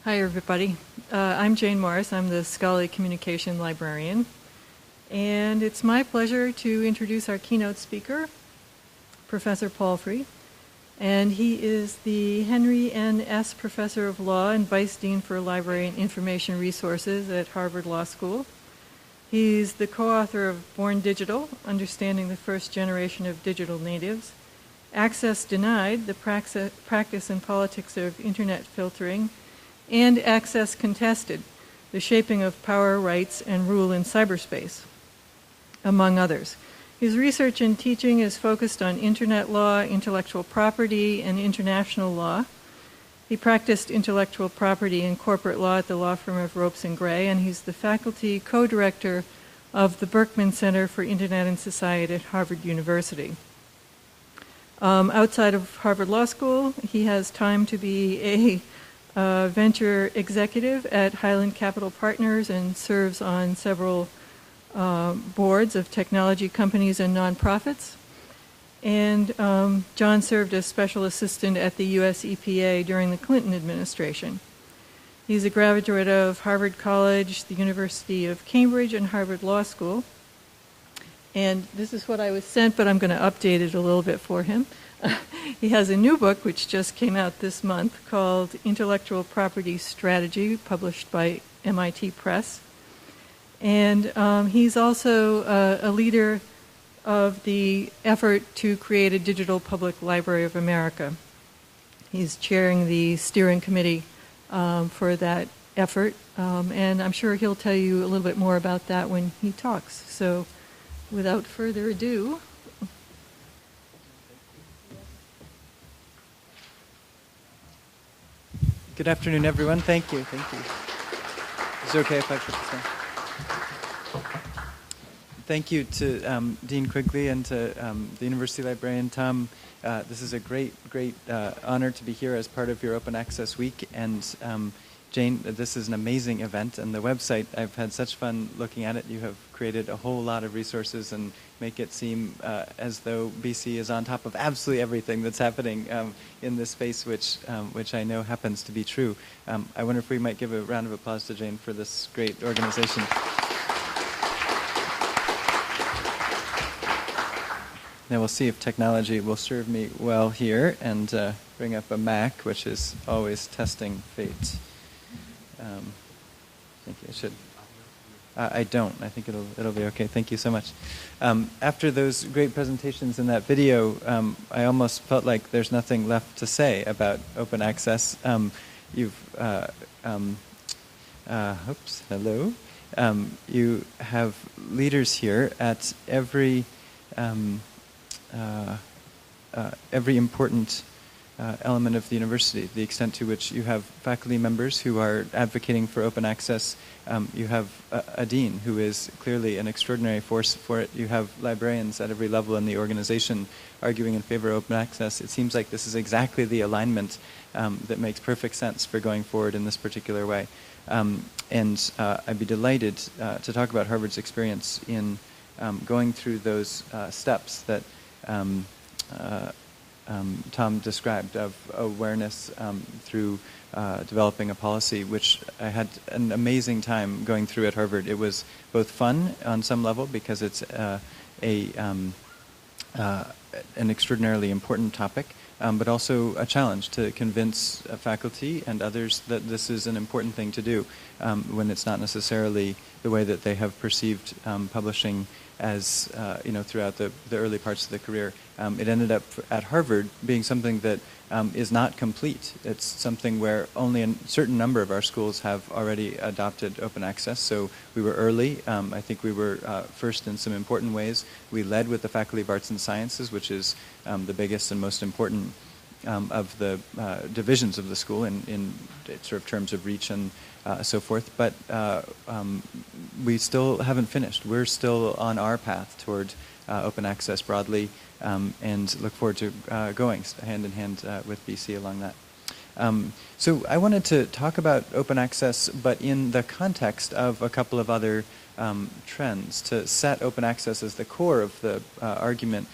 Hi, everybody. I'm Jane Morris. I'm the Scholarly Communication Librarian. And it's my pleasure to introduce our keynote speaker, Professor Palfrey. And he is the Henry N. S. Professor of Law and Vice Dean for Library and Information Resources at Harvard Law School. He's the co-author of Born Digital, Understanding the First Generation of Digital Natives, Access Denied, the Practice and Politics of Internet Filtering, and Access Contested, the Shaping of Power, Rights, and Rule in Cyberspace, among others. His research and teaching is focused on internet law, intellectual property, and international law. He practiced intellectual property and corporate law at the law firm of Ropes and Gray, and he's the faculty co-director of the Berkman Center for Internet and Society at Harvard University. Outside of Harvard Law School, he has time to be a venture executive at Highland Capital Partners and serves on several boards of technology companies and nonprofits. And John served as special assistant at the US EPA during the Clinton administration. He's a graduate of Harvard College, the University of Cambridge, and Harvard Law School. And this is what I was sent, but I'm going to update it a little bit for him. He has a new book which just came out this month called Intellectual Property Strategy, published by MIT Press. And he's also a leader of the effort to create a digital public library of America. He's chairing the steering committee for that effort, and I'm sure he'll tell you a little bit more about that when he talks. So without further ado. Good afternoon, everyone. Thank you. Thank you. Is it okay if I put this on? Thank you to Dean Quigley and to the University Librarian, Tom. This is a great honor to be here as part of your Open Access Week. And Jane, this is an amazing event. And the website, I've had such fun looking at it. You have created a whole lot of resources and make it seem as though BC is on top of absolutely everything that's happening in this space, which I know happens to be true. I wonder if we might give a round of applause to Jane for this great organization. Now we'll see if technology will serve me well here and bring up a Mac, which is always testing fate. I think I should. I don't. I think it'll be okay. Thank you so much. After those great presentations in that video, I almost felt like there's nothing left to say about open access. Hello. You have leaders here at every important element of the university, the extent to which you have faculty members who are advocating for open access. You have a dean who is clearly an extraordinary force for it. You have librarians at every level in the organization arguing in favor of open access. It seems like this is exactly the alignment that makes perfect sense for going forward in this particular way. And I'd be delighted to talk about Harvard's experience in going through those steps that Tom described of awareness through developing a policy, which I had an amazing time going through at Harvard. It was both fun on some level because it's an extraordinarily important topic, but also a challenge to convince faculty and others that this is an important thing to do when it's not necessarily the way that they have perceived publishing as throughout the early parts of the career. It ended up at Harvard being something that is not complete. It's something where only a certain number of our schools have already adopted open access. So we were early. I think we were first in some important ways. We led with the Faculty of Arts and Sciences, which is the biggest and most important of the divisions of the school in sort of terms of reach and so forth. But we still haven't finished. We're still on our path toward open access broadly, and look forward to going hand in hand with BC along that. So I wanted to talk about open access, but in the context of a couple of other trends, to set open access as the core of the argument,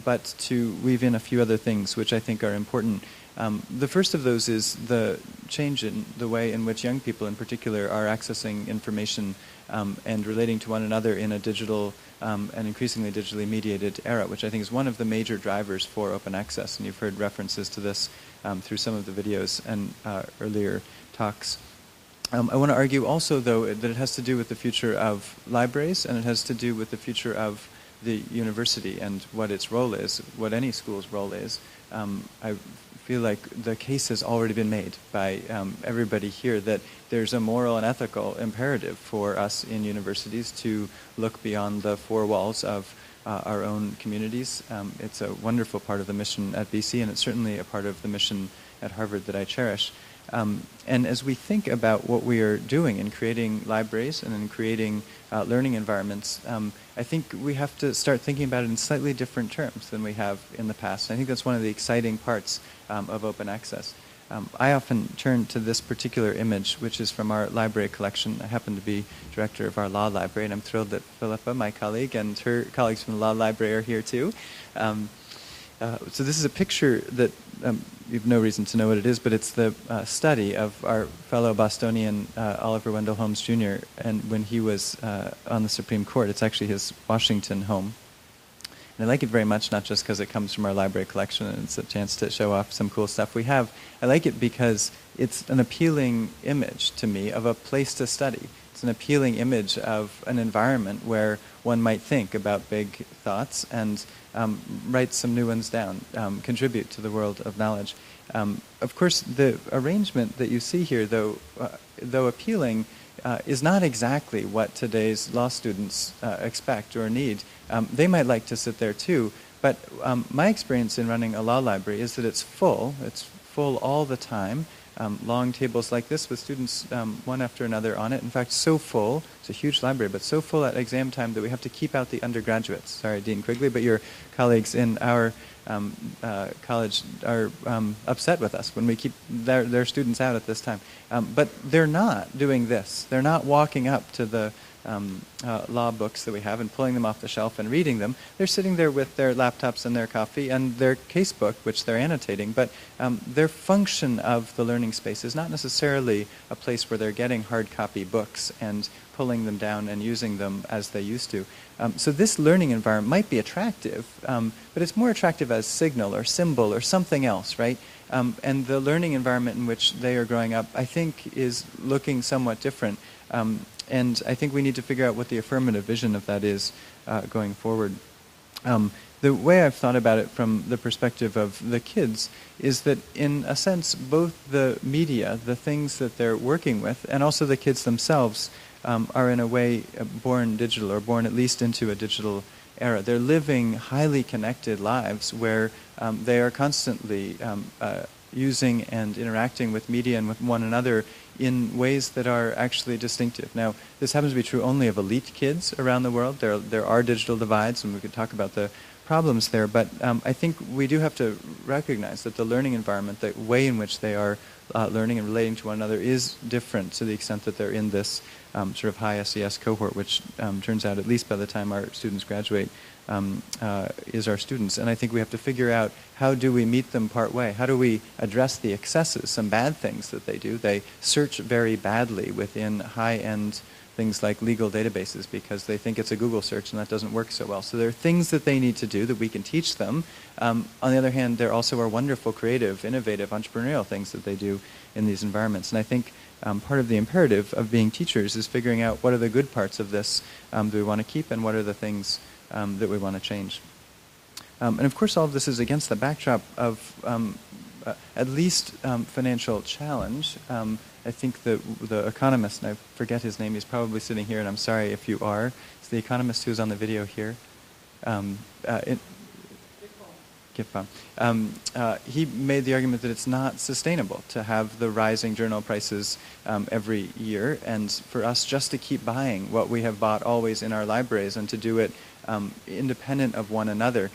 but to weave in a few other things which I think are important. The first of those is the change in the way in which young people in particular are accessing information and relating to one another in a digital and increasingly digitally mediated era, which I think is one of the major drivers for open access. And you've heard references to this through some of the videos and earlier talks. I want to argue also, though, that it has to do with the future of libraries, and it has to do with the future of the university and what its role is, what any school's role is. I feel like the case has already been made by everybody here that there's a moral and ethical imperative for us in universities to look beyond the four walls of our own communities. It's a wonderful part of the mission at BC, and it's certainly a part of the mission at Harvard that I cherish. And as we think about what we are doing in creating libraries and in creating learning environments, I think we have to start thinking about it in slightly different terms than we have in the past. I think that's one of the exciting parts of open access. I often turn to this particular image, which is from our library collection. I happen to be director of our law library, and I'm thrilled that Philippa, my colleague, and her colleagues from the law library are here too. So this is a picture that you have no reason to know what it is, but it's the study of our fellow Bostonian Oliver Wendell Holmes Jr. and when he was on the Supreme Court. It's actually his Washington home. And I like it very much, not just because it comes from our library collection and it's a chance to show off some cool stuff we have. I like it because it's an appealing image to me of a place to study. It's an appealing image of an environment where one might think about big thoughts and write some new ones down, contribute to the world of knowledge. Of course, the arrangement that you see here, though appealing, is not exactly what today's law students expect or need. They might like to sit there too, but my experience in running a law library is that it's full. It's full all the time. Long tables like this with students one after another on it. In fact, so full, it's a huge library, but so full at exam time that we have to keep out the undergraduates. Sorry, Dean Quigley, but your colleagues in our college are upset with us when we keep their students out at this time. But they're not doing this. They're not walking up to the law books that we have and pulling them off the shelf and reading them. They're sitting there with their laptops and their coffee and their casebook, which they're annotating, but their function of the learning space is not necessarily a place where they're getting hard copy books and pulling them down and using them as they used to. So this learning environment might be attractive, but it's more attractive as signal or symbol or something else, right? And the learning environment in which they are growing up, I think, is looking somewhat different. And I think we need to figure out what the affirmative vision of that is going forward. The way I've thought about it from the perspective of the kids is that, in a sense, both the media, the things that they're working with, and also the kids themselves are in a way born digital, or born at least into a digital era. They're living highly connected lives where they are constantly using and interacting with media and with one another in ways that are actually distinctive. Now, this happens to be true only of elite kids around the world. There are digital divides, and we could talk about the problems there, but I think we do have to recognize that the learning environment, the way in which they are learning and relating to one another, is different to the extent that they're in this sort of high SES cohort, which turns out, at least by the time our students graduate, is our students. And I think we have to figure out, how do we meet them part way? How do we address the excesses, some bad things that they do? They search very badly within high-end things like legal databases because they think it's a Google search and that doesn't work so well. So there are things that they need to do that we can teach them. On the other hand, there also are wonderful, creative, innovative, entrepreneurial things that they do in these environments. And I think part of the imperative of being teachers is figuring out what are the good parts of this that we want to keep and what are the things that we want to change. And of course, all of this is against the backdrop of at least financial challenge. I think the economist, and I forget his name, he's probably sitting here, and I'm sorry if you are. It's the economist who's on the video here. He made the argument that it's not sustainable to have the rising journal prices every year, and for us just to keep buying what we have bought always in our libraries and to do it independent of one another.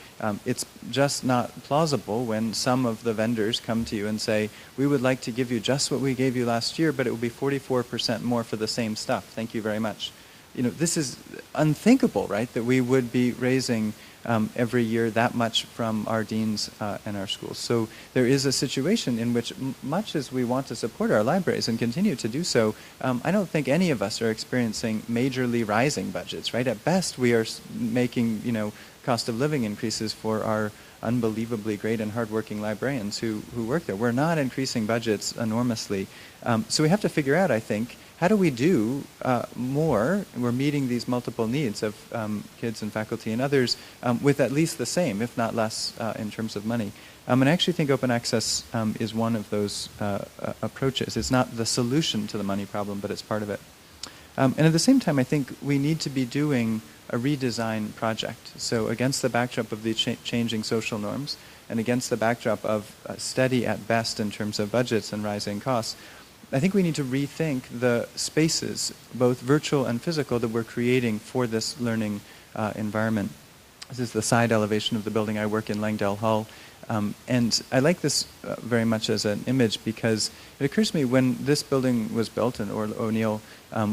It's just not plausible when some of the vendors come to you and say, we would like to give you just what we gave you last year, but it will be 44% more for the same stuff. Thank you very much. You know, this is unthinkable, right, that we would be raising every year that much from our deans and our schools. So there is a situation in which, much as we want to support our libraries and continue to do so, I don't think any of us are experiencing majorly rising budgets, right? At best, we are making, cost of living increases for our unbelievably great and hardworking librarians who work there. We're not increasing budgets enormously. So we have to figure out, I think, how do we do more? We're meeting these multiple needs of kids and faculty and others with at least the same, if not less, in terms of money. And I actually think open access is one of those approaches. It's not the solution to the money problem, but it's part of it. And at the same time, I think we need to be doing a redesign project. So against the backdrop of the changing social norms and against the backdrop of steady at best in terms of budgets and rising costs, I think we need to rethink the spaces, both virtual and physical, that we're creating for this learning environment. This is the side elevation of the building I work in, Langdale Hall. And I like this very much as an image because it occurs to me when this building was built, and O'Neill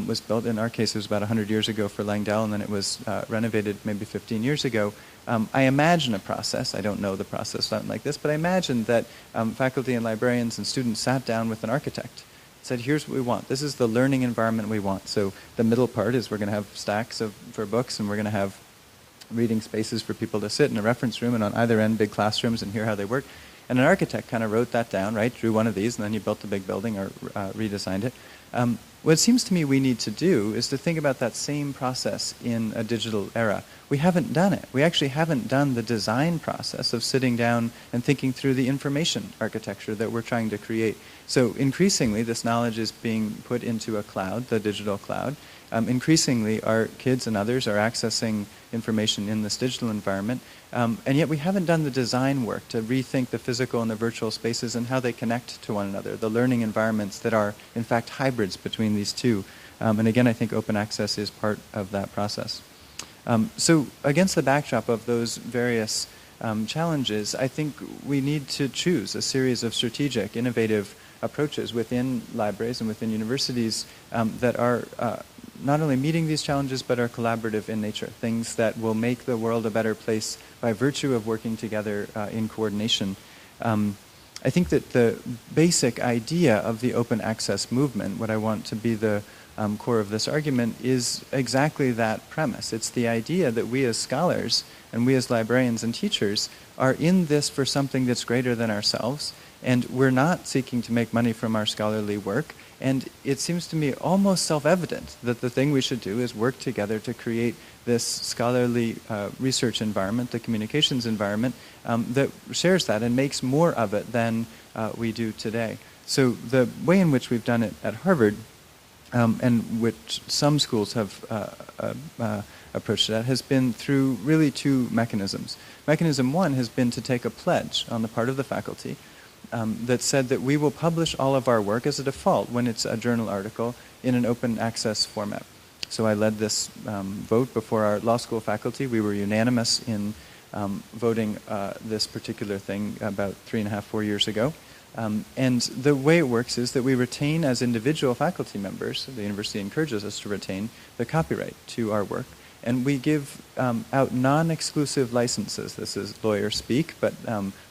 was built, in our case it was about 100 years ago for Langdale, and then it was renovated maybe 15 years ago. I imagine a process, I don't know the process, something like this, but I imagine that faculty and librarians and students sat down with an architect, said, here's what we want. This is the learning environment we want. So the middle part is we're going to have stacks for books, and we're going to have reading spaces for people to sit in a reference room, and on either end big classrooms and hear how they work. And an architect kind of wrote that down, right, drew one of these, and then you built the big building or redesigned it. What it seems to me we need to do is to think about that same process in a digital era. We haven't done it. We actually haven't done the design process of sitting down and thinking through the information architecture that we're trying to create. So increasingly, this knowledge is being put into a cloud, the digital cloud. Increasingly, our kids and others are accessing information in this digital environment, and yet we haven't done the design work to rethink the physical and the virtual spaces and how they connect to one another, the learning environments that are, in fact, hybrids between these two. And again, I think open access is part of that process. So against the backdrop of those various challenges, I think we need to choose a series of strategic, innovative approaches within libraries and within universities that are not only meeting these challenges, but are collaborative in nature, things that will make the world a better place by virtue of working together in coordination. I think that the basic idea of the open access movement, what I want to be the core of this argument, is exactly that premise. It's the idea that we as scholars and we as librarians and teachers are in this for something that's greater than ourselves, and we're not seeking to make money from our scholarly work. And it seems to me almost self-evident that the thing we should do is work together to create this scholarly research environment, the communications environment, that shares that and makes more of it than we do today. So the way in which we've done it at Harvard, and which some schools have approached that, has been through really two mechanisms. Mechanism one has been to take a pledge on the part of the faculty that said that we will publish all of our work as a default when it's a journal article in an open access format. So I led this vote before our law school faculty. We were unanimous in voting this particular thing about 3.5, 4 years ago. And the way it works is that we retain as individual faculty members, the university encourages us to retain the copyright to our work. And we give out non-exclusive licenses. This is lawyer speak, but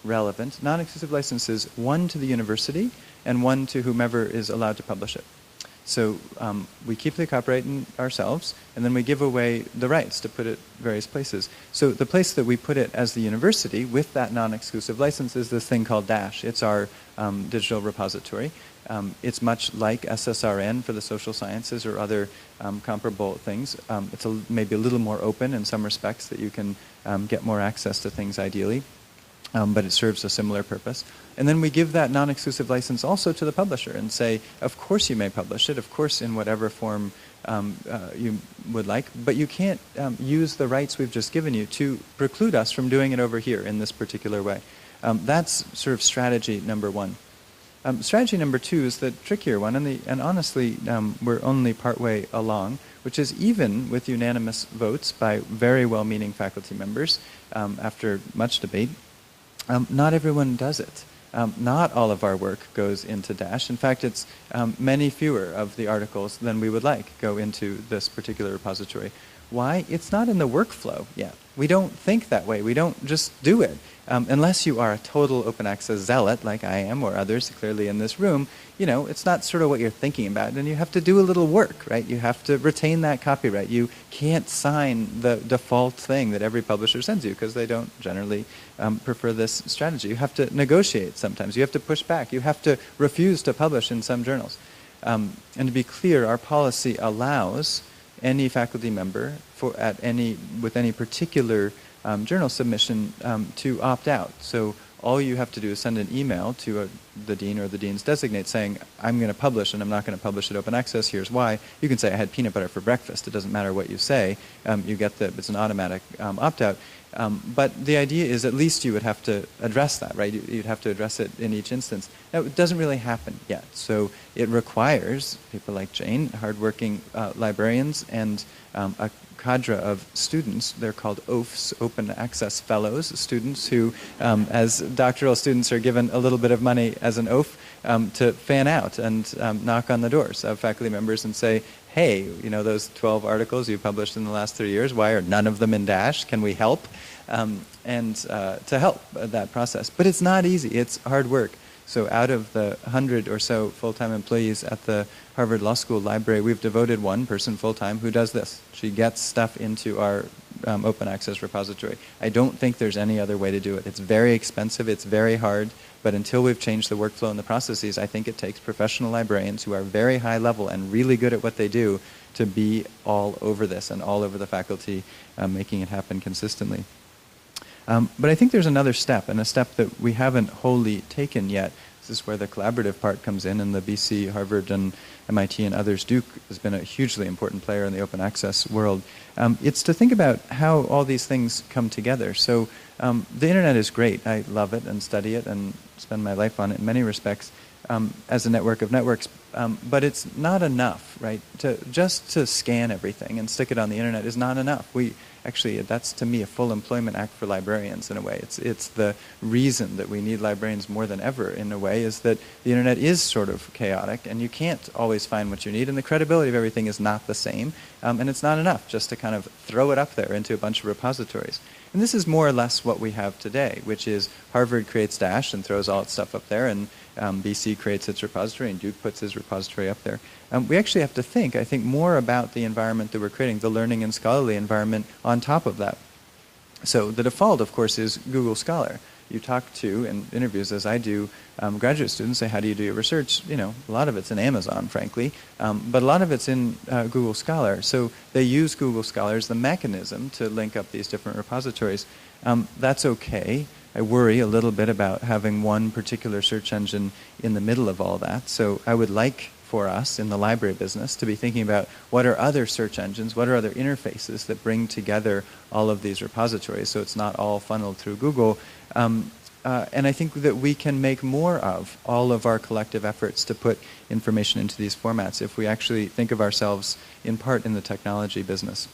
relevant. Non-exclusive licenses, one to the university and one to whomever is allowed to publish it. So we keep the copyright ourselves, and then we give away the rights to put it various places. So the place that we put it as the university with that non-exclusive license is this thing called Dash. It's our digital repository. It's much like SSRN for the social sciences or other comparable things. It's maybe a little more open in some respects, that you can get more access to things ideally, but it serves a similar purpose. And then we give that non-exclusive license also to the publisher and say, of course you may publish it, of course in whatever form you would like, but you can't use the rights we've just given you to preclude us from doing it over here in this particular way. That's sort of strategy number one. Strategy number two is the trickier one, and honestly, we're only partway along, which is even with unanimous votes by very well-meaning faculty members after much debate, not everyone does it. Not all of our work goes into Dash. In fact, it's many fewer of the articles than we would like go into this particular repository. Why? It's not in the workflow yet. We don't think that way. We don't just do it. Unless you are a total open access zealot like I am, or others clearly in this room, it's not sort of what you're thinking about, and you have to do a little work, right? You have to retain that copyright. You can't sign the default thing that every publisher sends you because they don't generally prefer this strategy. You have to negotiate sometimes. You have to push back. You have to refuse to publish in some journals. And to be clear, our policy allows any faculty member with any particular journal submission to opt out. So all you have to do is send an email to the dean or the dean's designate saying, I'm going to publish and I'm not going to publish at open access, here's why. You can say, I had peanut butter for breakfast. It doesn't matter what you say. You get it's an automatic opt-out. But the idea is at least you would have to address that, right? You'd have to address it in each instance. Now, it doesn't really happen yet. So it requires people like Jane, hardworking librarians, and a cadre of students. They're called OAFs, Open Access Fellows, students who, as doctoral students, are given a little bit of money as an OAF to fan out and knock on the doors of faculty members and say, hey, those 12 articles you published in the last 3 years, why are none of them in Dash? Can we help? And to help that process. But it's not easy. It's hard work. So out of the 100 or so full-time employees at the Harvard Law School Library, we've devoted one person full-time who does this. She gets stuff into our open access repository. I don't think there's any other way to do it. It's very expensive. It's very hard. But until we've changed the workflow and the processes, I think it takes professional librarians who are very high level and really good at what they do to be all over this and all over the faculty, making it happen consistently. But I think there's another step, and a step that we haven't wholly taken yet. This is where the collaborative part comes in, and the BC, Harvard, and MIT, and others. Duke has been a hugely important player in the open access world. It's to think about how all these things come together. So the internet is great. I love it and study it and spend my life on it in many respects as a network of networks. But it's not enough, right? Just to scan everything and stick it on the internet is not enough. Actually, that's to me a full employment act for librarians in a way. It's the reason that we need librarians more than ever in a way is that the internet is sort of chaotic and you can't always find what you need, and the credibility of everything is not the same, and it's not enough just to kind of throw it up there into a bunch of repositories. And this is more or less what we have today, which is Harvard creates Dash and throws all its stuff up there, and BC creates its repository, and Duke puts his repository up there. We actually have to think, I think, more about the environment that we're creating, the learning and scholarly environment on top of that. So the default, of course, is Google Scholar. You talk to, in interviews as I do, graduate students, say, how do you do your research? A lot of it's in Amazon, frankly, but a lot of it's in Google Scholar. So they use Google Scholar as the mechanism to link up these different repositories. That's okay. I worry a little bit about having one particular search engine in the middle of all that. So I would like for us in the library business to be thinking about what are other search engines, what are other interfaces that bring together all of these repositories so it's not all funneled through Google. And I think that we can make more of all of our collective efforts to put information into these formats if we actually think of ourselves in part in the technology business.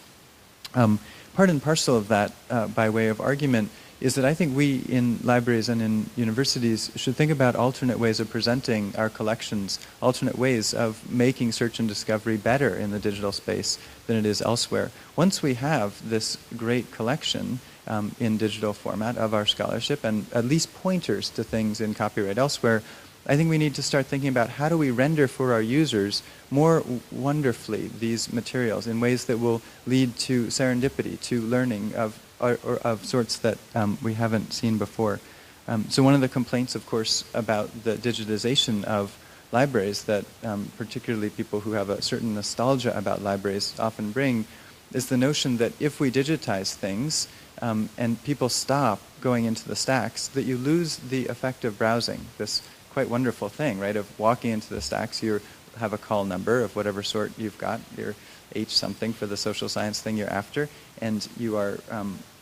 Part and parcel of that, by way of argument, is that I think we in libraries and in universities should think about alternate ways of presenting our collections, alternate ways of making search and discovery better in the digital space than it is elsewhere. Once we have this great collection in digital format of our scholarship and at least pointers to things in copyright elsewhere, I think we need to start thinking about how do we render for our users more wonderfully these materials in ways that will lead to serendipity, to learning of sorts that we haven't seen before. So one of the complaints, of course, about the digitization of libraries that particularly people who have a certain nostalgia about libraries often bring is the notion that if we digitize things and people stop going into the stacks, that you lose the effect of browsing, this quite wonderful thing, right, of walking into the stacks. You have a call number of whatever sort you've got, your H something for the social science thing you're after, and you are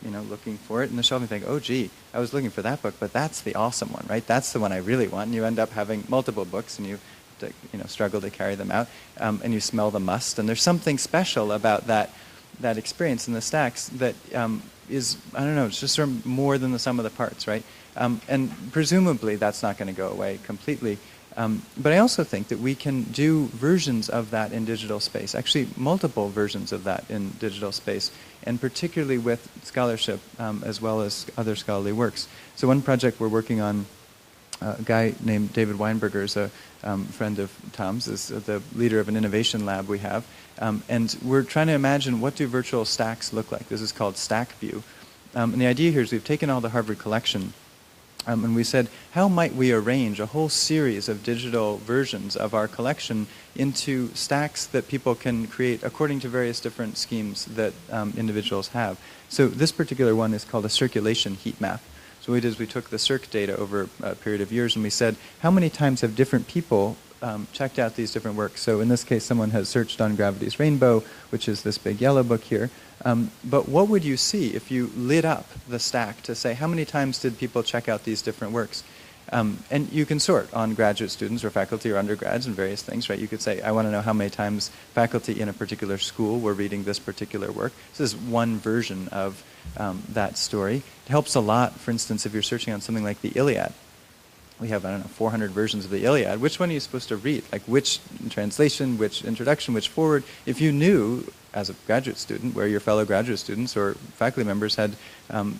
looking for it in the shelf and think, oh gee, I was looking for that book, but that's the awesome one, right? That's the one I really want. And you end up having multiple books and you have to, struggle to carry them out, and you smell the must. And there's something special about that experience in the stacks that is, I don't know, it's just sort of more than the sum of the parts, right? And presumably that's not going to go away completely. But I also think that we can do versions of that in digital space, actually multiple versions of that in digital space, and particularly with scholarship as well as other scholarly works. So one project we're working on, a guy named David Weinberger is a friend of Tom's, is the leader of an innovation lab we have. And we're trying to imagine, what do virtual stacks look like? This is called Stack View. And the idea here is we've taken all the Harvard collection and we said, how might we arrange a whole series of digital versions of our collection into stacks that people can create according to various different schemes that individuals have? So this particular one is called a circulation heat map. So what we did is we took the circ data over a period of years and we said, how many times have different people checked out these different works? So in this case, someone has searched on Gravity's Rainbow, which is this big yellow book here. But what would you see if you lit up the stack to say, how many times did people check out these different works? And you can sort on graduate students or faculty or undergrads and various things, right? You could say, I want to know how many times faculty in a particular school were reading this particular work. This is one version of that story. It helps a lot, for instance, if you're searching on something like the Iliad. We have, I don't know, 400 versions of the Iliad. Which one are you supposed to read? Like which translation, which introduction, which forward? If you knew, as a graduate student, where your fellow graduate students or faculty members had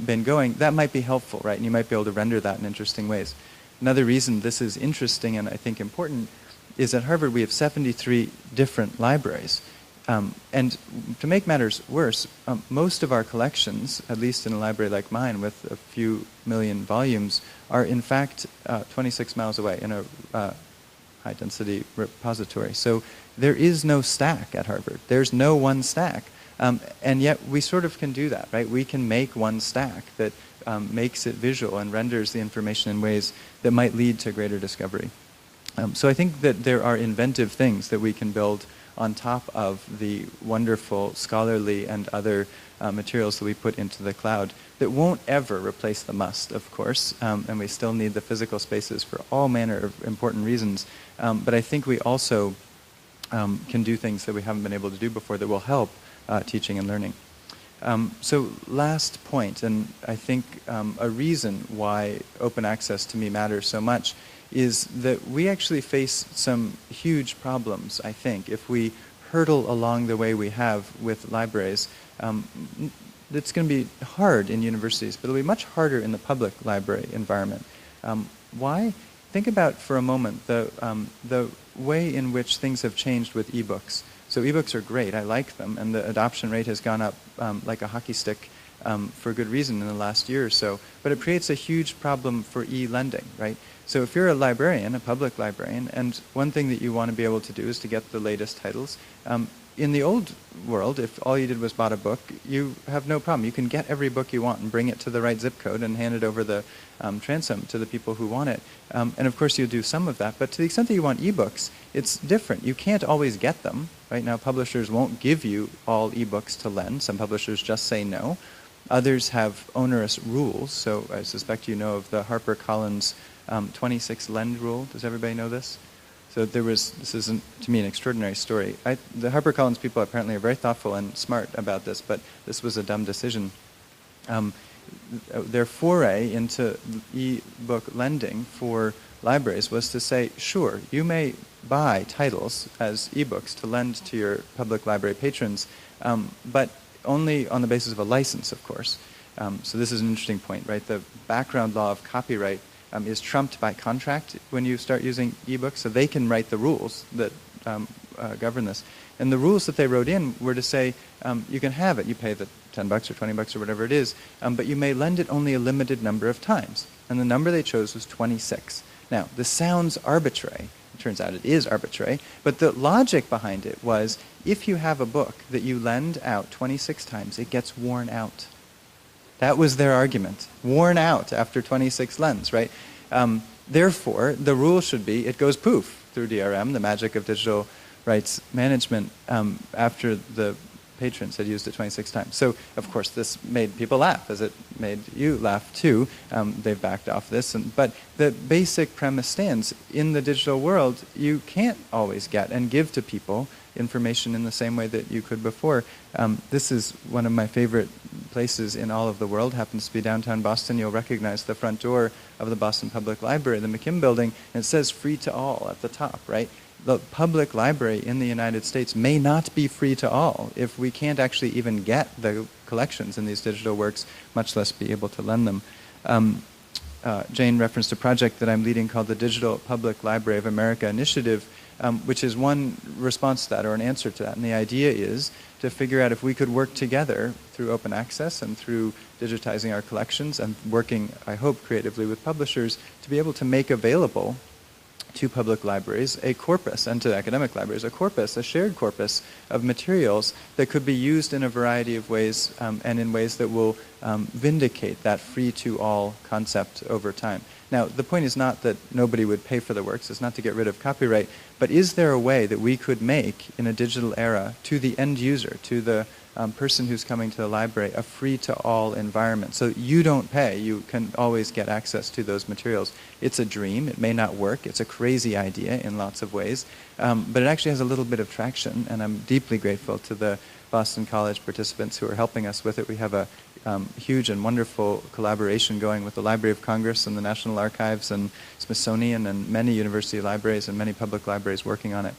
been going, that might be helpful, right? And you might be able to render that in interesting ways. Another reason this is interesting and I think important is at Harvard we have 73 different libraries. And to make matters worse, most of our collections, at least in a library like mine with a few million volumes, are in fact 26 miles away in a high-density repository. So there is no stack at Harvard. There's no one stack. And yet we sort of can do that, right? We can make one stack that makes it visual and renders the information in ways that might lead to greater discovery. So I think that there are inventive things that we can build on top of the wonderful scholarly and other materials that we put into the cloud that won't ever replace the must, of course, and we still need the physical spaces for all manner of important reasons. But I think we also can do things that we haven't been able to do before that will help teaching and learning. So last point, and I think a reason why open access to me matters so much is that we actually face some huge problems, I think, if we hurtle along the way we have with libraries. It's going to be hard in universities, but it'll be much harder in the public library environment. Why? Think about for a moment the way in which things have changed with ebooks. So ebooks are great, I like them, and the adoption rate has gone up like a hockey stick for good reason in the last year or so, but it creates a huge problem for e-lending, right? So if you're a librarian, a public librarian, and one thing that you want to be able to do is to get the latest titles, in the old world, if all you did was bought a book, you have no problem. You can get every book you want and bring it to the right zip code and hand it over the transom to the people who want it. And of course, you do some of that. But to the extent that you want ebooks, it's different. You can't always get them. Right now, publishers won't give you all ebooks to lend. Some publishers just say no. Others have onerous rules. So I suspect you know of the HarperCollins 26 lend rule. Does everybody know this? So this is, to me, an extraordinary story. The HarperCollins people apparently are very thoughtful and smart about this, but this was a dumb decision. Their foray into e-book lending for libraries was to say, sure, you may buy titles as e-books to lend to your public library patrons, but only on the basis of a license, of course. So this is an interesting point, right? The background law of copyright is trumped by contract when you start using ebooks, so they can write the rules that govern this. And the rules that they wrote in were to say, you can have it, you pay the $10 or $20 or whatever it is, but you may lend it only a limited number of times. And the number they chose was 26. Now, this sounds arbitrary. It turns out it is arbitrary, but the logic behind it was, if you have a book that you lend out 26 times, it gets worn out. That was their argument. Worn out after 26 lends, right? Therefore, the rule should be it goes poof through DRM, the magic of digital rights management, after the patrons had used it 26 times. So, of course, this made people laugh, as it made you laugh too. They've backed off this. But the basic premise stands. In the digital world, you can't always get and give to people information in the same way that you could before. This is one of my favorite places in all of the world, happens to be downtown Boston. You'll recognize the front door of the Boston Public Library, the McKim building, and it says free to all at the top, right? The public library in the United States may not be free to all if we can't actually even get the collections in these digital works, much less be able to lend them. Jane referenced a project that I'm leading called the Digital Public Library of America Initiative, which is one response to that or an answer to that. And the idea is to figure out if we could work together through open access and through digitizing our collections and working, I hope, creatively with publishers to be able to make available to public libraries a corpus, and to academic libraries a corpus, a shared corpus of materials that could be used in a variety of ways and in ways that will vindicate that free-to-all concept over time. Now, the point is not that nobody would pay for the works. It's not to get rid of copyright. But is there a way that we could make, in a digital era, to the end user, to the person who's coming to the library, a free-to-all environment? So you don't pay. You can always get access to those materials. It's a dream. It may not work. It's a crazy idea in lots of ways. But it actually has a little bit of traction, and I'm deeply grateful to the Boston College participants who are helping us with it. We have a huge and wonderful collaboration going with the Library of Congress and the National Archives and Smithsonian and many university libraries and many public libraries working on it.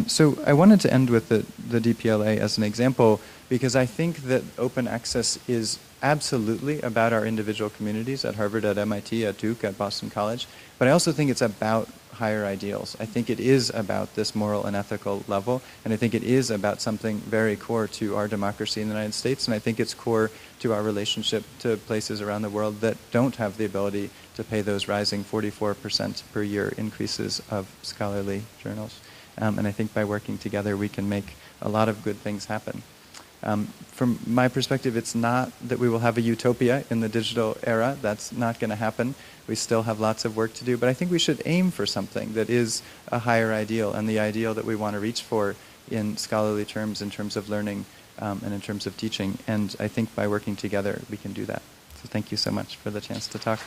So I wanted to end with the DPLA as an example because I think that open access is absolutely about our individual communities at Harvard, at MIT, at Duke, at Boston College, but I also think it's about higher ideals. I think it is about this moral and ethical level, and I think it is about something very core to our democracy in the United States, and I think it's core to our relationship to places around the world that don't have the ability to pay those rising 44% per year increases of scholarly journals. And I think by working together we can make a lot of good things happen. From my perspective, it's not that we will have a utopia in the digital era. That's not going to happen. We still have lots of work to do, but I think we should aim for something that is a higher ideal, and the ideal that we want to reach for in scholarly terms, in terms of learning, and in terms of teaching. And I think by working together, we can do that. So thank you so much for the chance to talk.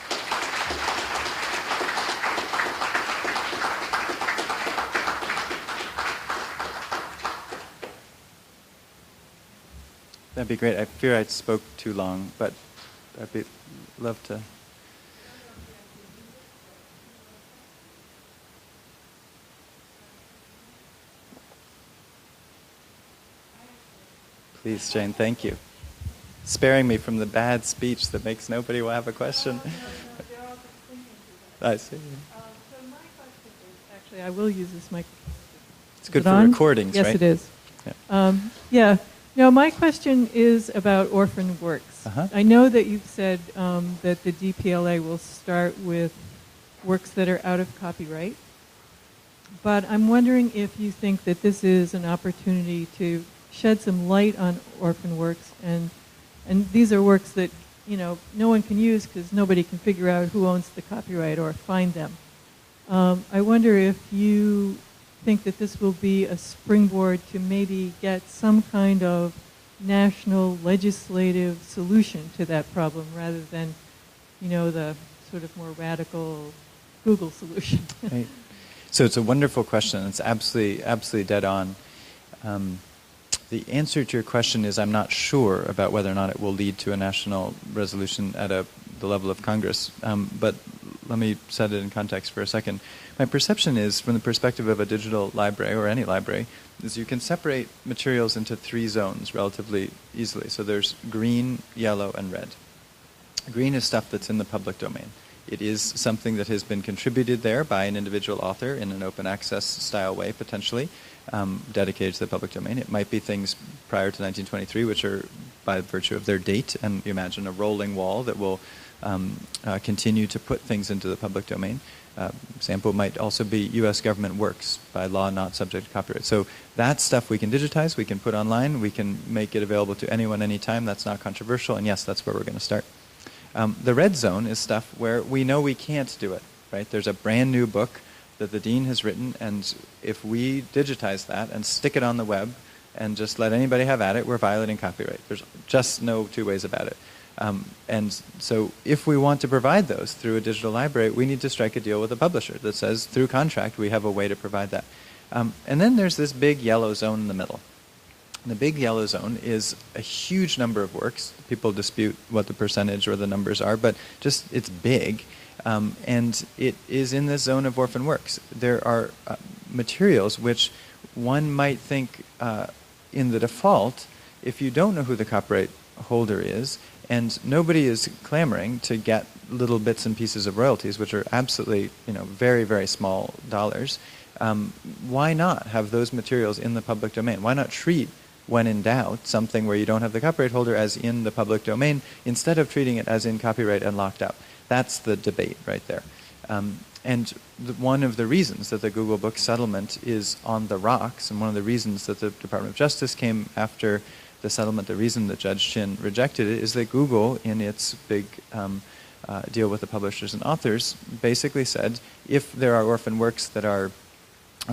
That'd be great. I fear I spoke too long, but I'd love to. Please, Jane, thank you. Sparing me from the bad speech that makes nobody will have a question. I see. So my question is, actually, I will use this mic. It's good for recordings, yes, right? Yes, it is. Yeah. Yeah. No, my question is about orphan works. Uh-huh. I know that you've said that the DPLA will start with works that are out of copyright, but I'm wondering if you think that this is an opportunity to shed some light on orphan works, and these are works that no one can use because nobody can figure out who owns the copyright or find them. I wonder if you think that this will be a springboard to maybe get some kind of national legislative solution to that problem rather than, the sort of more radical Google solution. Right. So it's a wonderful question. It's absolutely dead on. The answer to your question is I'm not sure about whether or not it will lead to a national resolution at the level of Congress. But let me set it in context for a second. My perception is, from the perspective of a digital library or any library, is you can separate materials into three zones relatively easily. So there's green, yellow, and red. Green is stuff that's in the public domain. It is something that has been contributed there by an individual author in an open access style way, potentially, dedicated to the public domain. It might be things prior to 1923, which are by virtue of their date, and you imagine a rolling wall that will continue to put things into the public domain. Example might also be U.S. government works, by law not subject to copyright. So that stuff we can digitize, we can put online, we can make it available to anyone anytime. That's not controversial, and yes, that's where we're going to start. The red zone is stuff where we know we can't do it, right? There's a brand new book that the dean has written, and if we digitize that and stick it on the web, and just let anybody have at it, we're violating copyright. There's just no two ways about it. And so if we want to provide those through a digital library, we need to strike a deal with a publisher that says, through contract, we have a way to provide that. And then there's this big yellow zone in the middle. And the big yellow zone is a huge number of works. People dispute what the percentage or the numbers are, but just it's big. And it is in this zone of orphan works. There are materials which one might think in the default, if you don't know who the copyright holder is, and nobody is clamoring to get little bits and pieces of royalties, which are absolutely, very, very small dollars, why not have those materials in the public domain? Why not treat, when in doubt, something where you don't have the copyright holder as in the public domain, instead of treating it as in copyright and locked up? That's the debate right there. And one of the reasons that the Google Books settlement is on the rocks, and one of the reasons that the Department of Justice came after the settlement, the reason that Judge Chin rejected it, is that Google, in its big deal with the publishers and authors, basically said, if there are orphan works that are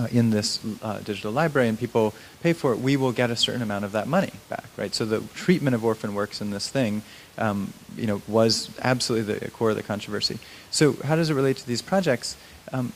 in this digital library and people pay for it, we will get a certain amount of that money back, right? So the treatment of orphan works in this thing, was absolutely the core of the controversy. So how does it relate to these projects?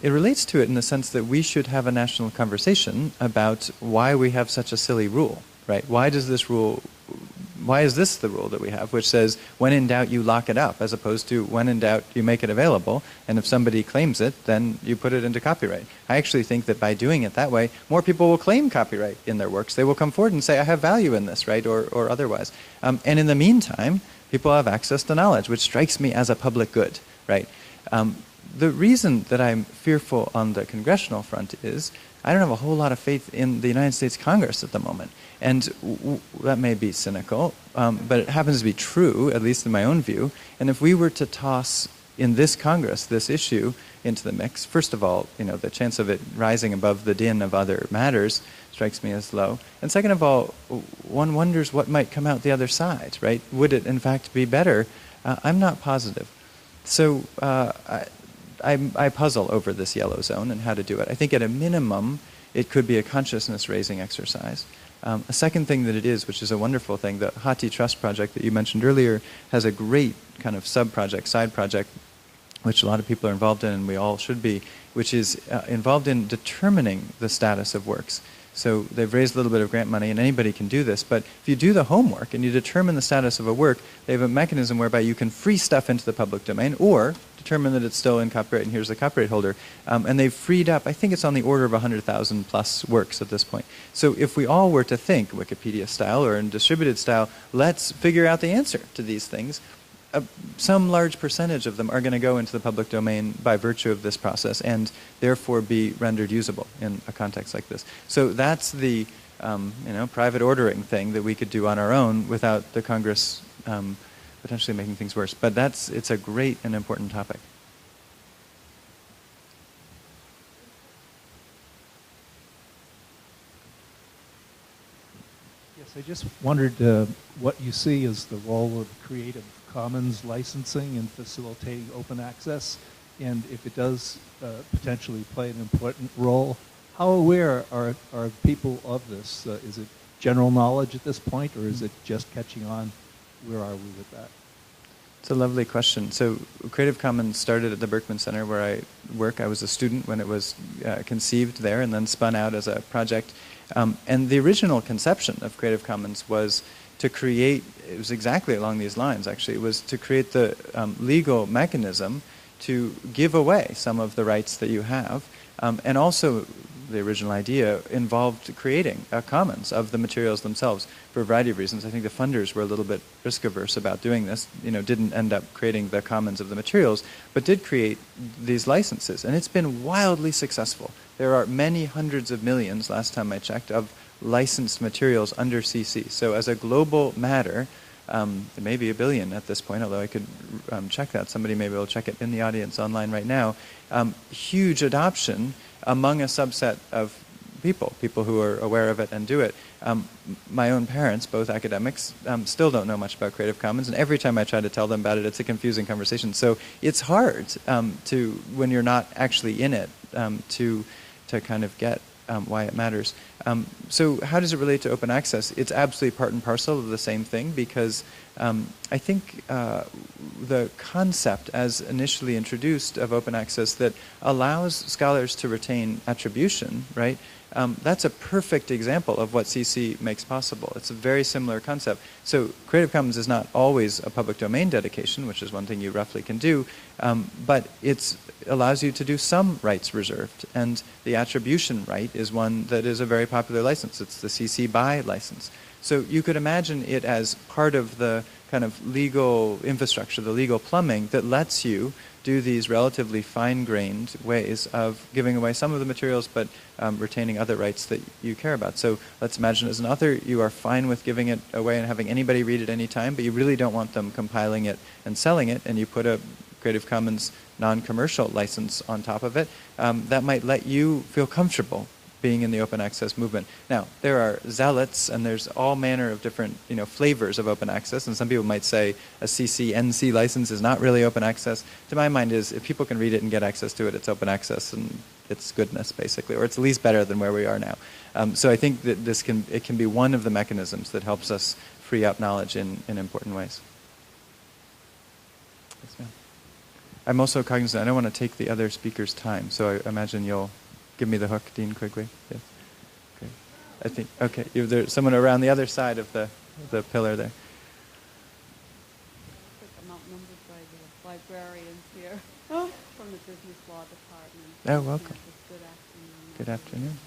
It relates to it in the sense that we should have a national conversation about why we have such a silly rule, right? Why is this the rule that we have, which says, when in doubt, you lock it up, as opposed to, when in doubt, you make it available, and if somebody claims it, then you put it into copyright. I actually think that by doing it that way, more people will claim copyright in their works. They will come forward and say, I have value in this, right, or otherwise. And in the meantime, people have access to knowledge, which strikes me as a public good, right? The reason that I'm fearful on the congressional front is I don't have a whole lot of faith in the United States Congress at the moment. And that may be cynical, but it happens to be true, at least in my own view. And if we were to toss in this Congress this issue into the mix, first of all, the chance of it rising above the din of other matters strikes me as low. And second of all, one wonders what might come out the other side, right? Would it, in fact, be better? I'm not positive. So I puzzle over this yellow zone and how to do it. I think at a minimum, it could be a consciousness-raising exercise. A second thing that it is, which is a wonderful thing, the Hottie Trust project that you mentioned earlier has a great kind of sub-project, side project, which a lot of people are involved in, and we all should be, which is involved in determining the status of works. So they've raised a little bit of grant money, and anybody can do this, but if you do the homework and you determine the status of a work, they have a mechanism whereby you can free stuff into the public domain, or determine that it's still in copyright and here's the copyright holder. And they've freed up, I think it's on the order of 100,000 plus works at this point. So if we all were to think Wikipedia style or in distributed style, let's figure out the answer to these things, some large percentage of them are going to go into the public domain by virtue of this process and therefore be rendered usable in a context like this. So that's the private ordering thing that we could do on our own without the Congress potentially making things worse. But it's a great and important topic. Yes, I just wondered what you see as the role of Creative Commons licensing in facilitating open access, and if it does potentially play an important role, how aware are people of this? Is it general knowledge at this point, or is it just catching on? Where are we with that? It's a lovely question. So Creative Commons started at the Berkman Center where I work. I was a student when it was conceived there and then spun out as a project. And the original conception of Creative Commons was to create, it was exactly along these lines actually, it was to create the legal mechanism to give away some of the rights that you have. And also the original idea involved creating a commons of the materials themselves for a variety of reasons. I think the funders were a little bit risk-averse about doing this, didn't end up creating the commons of the materials, but did create these licenses. And it's been wildly successful. There are many hundreds of millions, last time I checked, of licensed materials under CC. So as a global matter, there may be 1 billion at this point, although I could check that. Somebody may be able to check it in the audience online right now. Huge adoption among a subset of people who are aware of it and do it. My own parents, both academics, still don't know much about Creative Commons, and every time I try to tell them about it, it's a confusing conversation. So it's hard when you're not actually in it, to kind of get why it matters. So how does it relate to open access? It's absolutely part and parcel of the same thing, because I think the concept as initially introduced of open access that allows scholars to retain attribution, right? That's a perfect example of what CC makes possible. It's a very similar concept. So Creative Commons is not always a public domain dedication, which is one thing you roughly can do, but it allows you to do some rights reserved. And the attribution right is one that is a very popular license. It's the CC BY license. So you could imagine it as part of the kind of legal infrastructure, the legal plumbing that lets you do these relatively fine-grained ways of giving away some of the materials but retaining other rights that you care about. So let's imagine as an author you are fine with giving it away and having anybody read it any time, but you really don't want them compiling it and selling it, and you put a Creative Commons non-commercial license on top of it. That might let you feel comfortable being in the open access movement. Now, there are zealots, and there's all manner of different flavors of open access, and some people might say a CC/NC license is not really open access. To my mind is, if people can read it and get access to it, it's open access, and it's goodness, basically, or it's at least better than where we are now. So I think that it can be one of the mechanisms that helps us free up knowledge in important ways. Yes, ma'am. I'm also cognizant, I don't want to take the other speaker's time, so I imagine you'll give me the hook, Dean Quigley. Yes. Okay. I think, okay, there's someone around the other side of the pillar there. I'm outnumbered by the librarians here from the Business Law Department. Oh, welcome. Good afternoon. Good afternoon.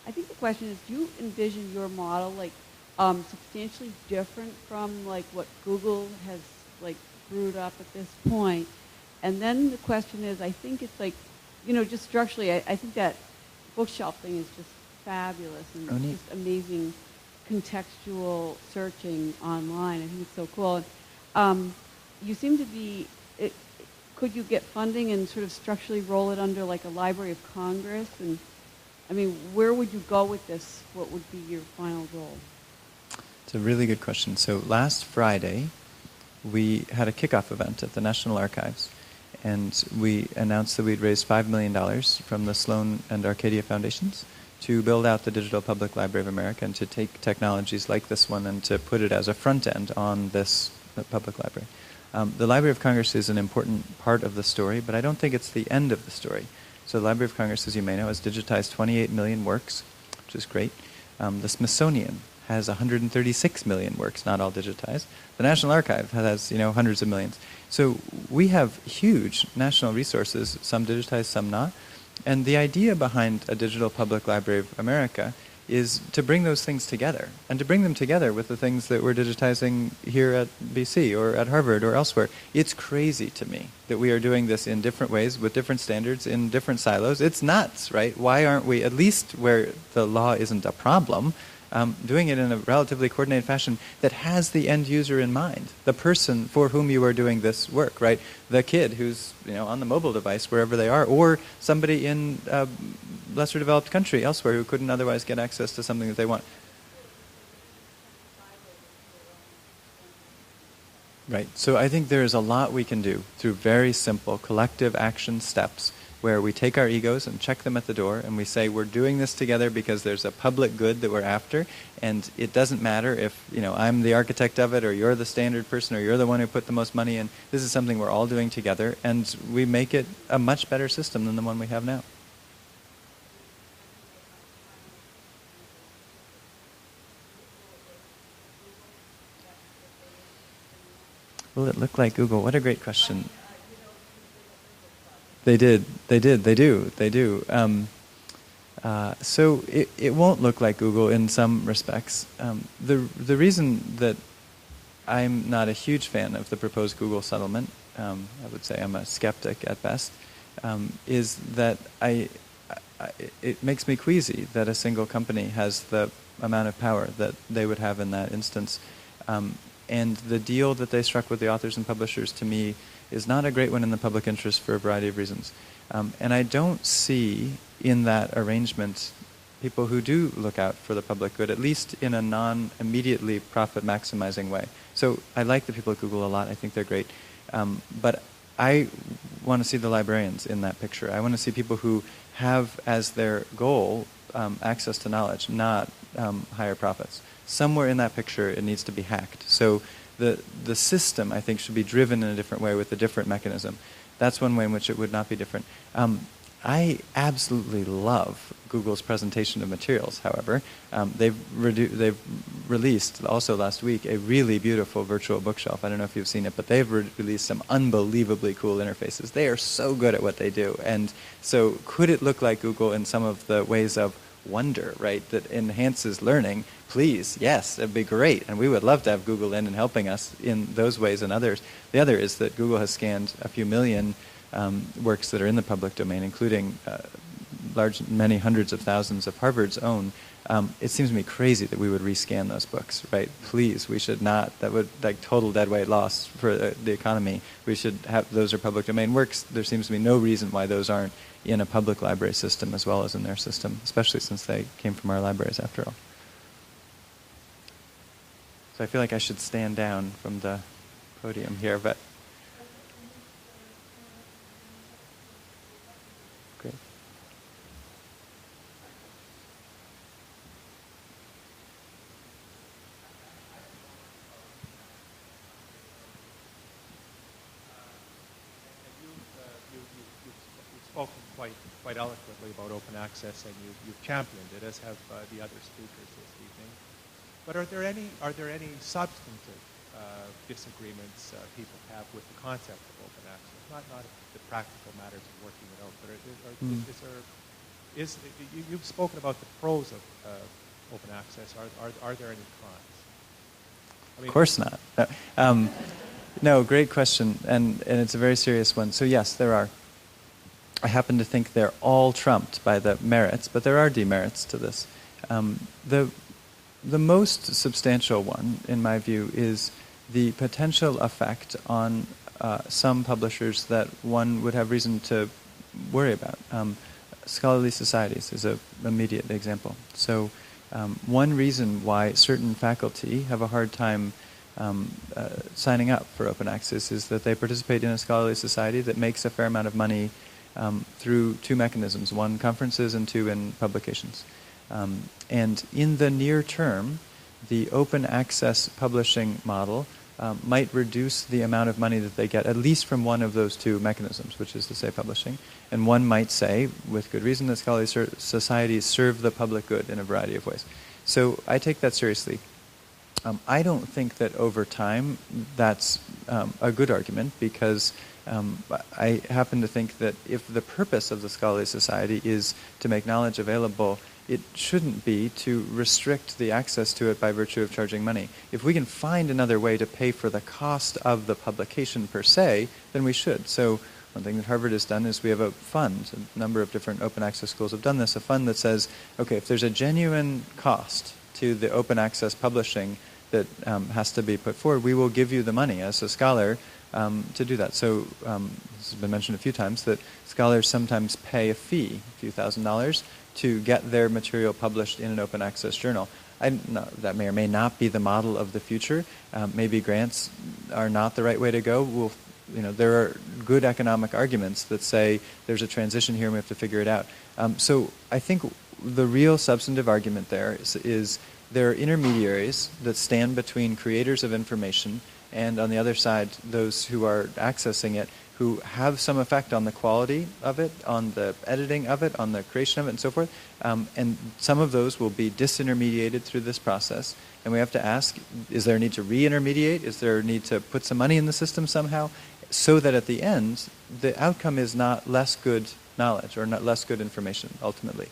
I think the question is, do you envision your model like substantially different from like what Google has like brewed up at this point? And then the question is, I think it's like, just structurally, I think that bookshelf thing is just fabulous and just amazing contextual searching online. I think it's so cool. You seem to be, could you get funding and sort of structurally roll it under like a Library of Congress? And I mean, where would you go with this? What would be your final goal? It's a really good question. So last Friday, we had a kickoff event at the National Archives. And we announced that we'd raised $5 million from the Sloan and Arcadia Foundations to build out the Digital Public Library of America and to take technologies like this one and to put it as a front end on this public library. The Library of Congress is an important part of the story, but I don't think it's the end of the story. So the Library of Congress, as you may know, has digitized 28 million works, which is great. The Smithsonian has 136 million works, not all digitized. The National Archive has, hundreds of millions. So we have huge national resources, some digitized, some not. And the idea behind a Digital Public Library of America is to bring those things together, and to bring them together with the things that we're digitizing here at BC or at Harvard or elsewhere. It's crazy to me that we are doing this in different ways with different standards in different silos. It's nuts, right? Why aren't we, at least where the law isn't a problem, doing it in a relatively coordinated fashion that has the end user in mind, the person for whom you are doing this work, right? The kid who's on the mobile device wherever they are, or somebody in a lesser developed country elsewhere who couldn't otherwise get access to something that they want. Right. So I think there is a lot we can do through very simple collective action steps where we take our egos and check them at the door and we say we're doing this together because there's a public good that we're after, and it doesn't matter if I'm the architect of it or you're the standard person or you're the one who put the most money in. This is something we're all doing together, and we make it a much better system than the one we have now. Will it look like Google? What a great question. They do. So it won't look like Google in some respects. The reason that I'm not a huge fan of the proposed Google settlement, I would say I'm a skeptic at best, is that it makes me queasy that a single company has the amount of power that they would have in that instance. And the deal that they struck with the authors and publishers, to me, is not a great one in the public interest for a variety of reasons. And I don't see in that arrangement people who do look out for the public good, at least in a non-immediately profit-maximizing way. So I like the people at Google a lot. I think they're great. But I want to see the librarians in that picture. I want to see people who have as their goal access to knowledge, not higher profits. Somewhere in that picture, it needs to be hacked. So the system, I think, should be driven in a different way with a different mechanism. That's one way in which it would not be different. I absolutely love Google's presentation of materials, however. They've released, also last week, a really beautiful virtual bookshelf. I don't know if you've seen it, but they've released some unbelievably cool interfaces. They are so good at what they do. And so could it look like Google in some of the ways of wonder, right, that enhances learning? Please, yes, it'd be great. And we would love to have Google in and helping us in those ways and others. The other is that Google has scanned a few million works that are in the public domain, including many hundreds of thousands of Harvard's own. It seems to me crazy that we would rescan those books, right? Please, we should not. That would, like, total dead weight loss for the economy. We should have, those are public domain works. There seems to be no reason why those aren't in a public library system as well as in their system, especially since they came from our libraries after all. So I feel like I should stand down from the podium here, but great. You've spoken quite eloquently about open access, and you've championed it, as have the other speakers this evening. But are there any substantive disagreements people have with the concept of open access? Not the practical matters of working it out, but you've spoken about the pros of open access. Are there any cons? I mean, of course not. No, great question, and it's a very serious one. So yes, there are. I happen to think they're all trumped by the merits, but there are demerits to this. The most substantial one, in my view, is the potential effect on some publishers that one would have reason to worry about. Scholarly societies is an immediate example. So one reason why certain faculty have a hard time signing up for open access is that they participate in a scholarly society that makes a fair amount of money through two mechanisms, one, conferences, and two, in publications. And in the near term, the open access publishing model might reduce the amount of money that they get, at least from one of those two mechanisms, which is to say publishing. And one might say, with good reason, that scholarly societies serve the public good in a variety of ways. So I take that seriously. I don't think that over time that's a good argument, because I happen to think that if the purpose of the scholarly society is to make knowledge available, it shouldn't be to restrict the access to it by virtue of charging money. If we can find another way to pay for the cost of the publication per se, then we should. So one thing that Harvard has done is we have a fund. A number of different open access schools have done this, a fund that says, okay, if there's a genuine cost to the open access publishing that has to be put forward, we will give you the money as a scholar to do that. So this has been mentioned a few times, that scholars sometimes pay a fee, a few $1,000s, to get their material published in an open access journal. That may or may not be the model of the future. Maybe grants are not the right way to go. There are good economic arguments that say there's a transition here and we have to figure it out. So I think the real substantive argument there is there are intermediaries that stand between creators of information and, on the other side, those who are accessing it, who have some effect on the quality of it, on the editing of it, on the creation of it, and so forth. And some of those will be disintermediated through this process. And we have to ask, is there a need to re-intermediate? Is there a need to put some money in the system somehow? So that at the end, the outcome is not less good knowledge or not less good information, ultimately.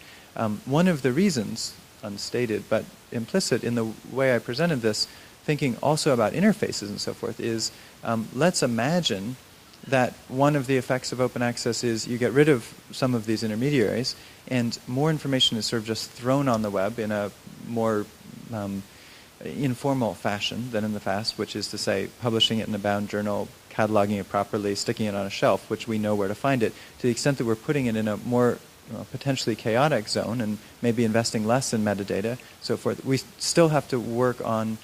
One of the reasons, unstated but implicit in the way I presented this, thinking also about interfaces and so forth, is let's imagine that one of the effects of open access is you get rid of some of these intermediaries and more information is sort of just thrown on the web in a more informal fashion than in the past, which is to say publishing it in a bound journal, cataloging it properly, sticking it on a shelf, which we know where to find it, to the extent that we're putting it in a more potentially chaotic zone and maybe investing less in metadata, so forth. We still have to work on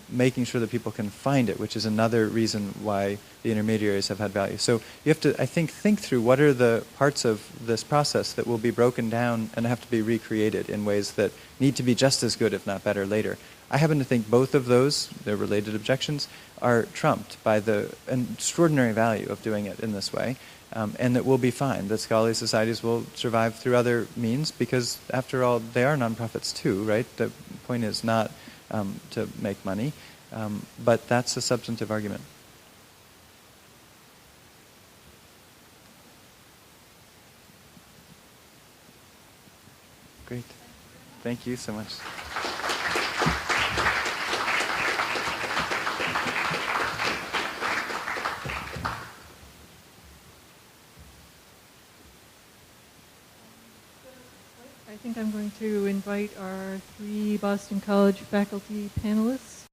making sure that people can find it, which is another reason why the intermediaries have had value. So you have to, I think through what are the parts of this process that will be broken down and have to be recreated in ways that need to be just as good, if not better, later. I happen to think both of those, their related objections, are trumped by the extraordinary value of doing it in this way, and that we'll be fine, that scholarly societies will survive through other means, because after all, they are nonprofits too, right? The point is not to make money, but that's a substantive argument. Great. Thank you so much. I think I'm going to invite our 3 Boston College faculty panelists